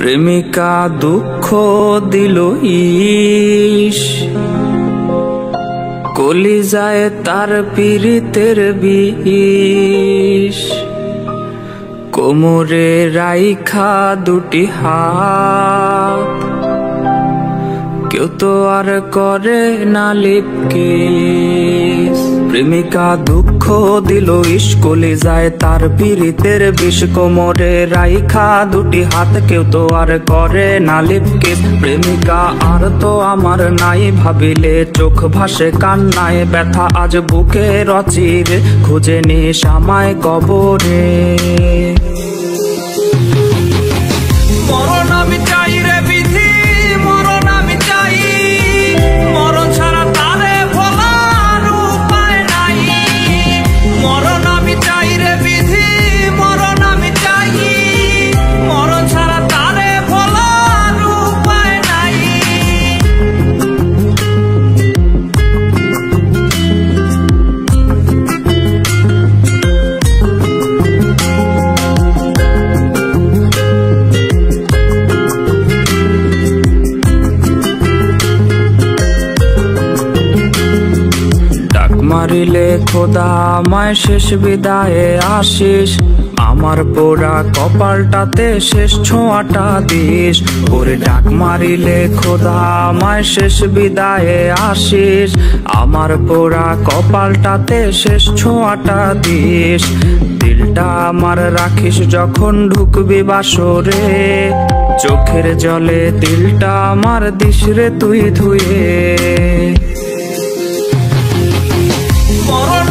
প্রেমিকা দুঃখ দিল ইস, কলিজায় তার পীড়িতের বিষ। কোমরে রাইখা দুটি হাত, কেউ তো আর করে না লিপকিস। প্রেমিকা দুঃখ দিল ইস, কলিজায় তার পীড়িতের বিষ। কোমরে রাইখা দুটি হাত, কেউ তো আর করে না লিপকিস। প্রেমিকা আর তো আমার নাই, ভাবিলে চোখ ভাসে কান্নায়। ব্যথা আজ বুকে রচিরে, খুঁজে নিস আমায় কবরে। মরণ আমি চাই রে বিধি, মরণ আমি চাই, মরণ ছাড়া তারে ভোলার উপায় নাই। মরণ আমি চাই রে বিধি, মরণ আমি চাই, মরণ ছাড়া তারে ভোলার উপায় নাই। মারিলে খোদা আমায় শেষ বিদায়ে আসিস, আমার পোড়া কপালটাতে শেষ ছোঁয়াটা দিস। ওরে ডাক মারিলে খোদা আমায় শেষ বিদায়ে আসিস, আমার পোড়া কপালটাতে শেষ ছোঁয়াটা দিস। দিলটা আমার রাখিস যখন ঢুকবি বাসরে, চোখের জলে দিলটা আমার দিস রে তুই ধুয়ে। মরণ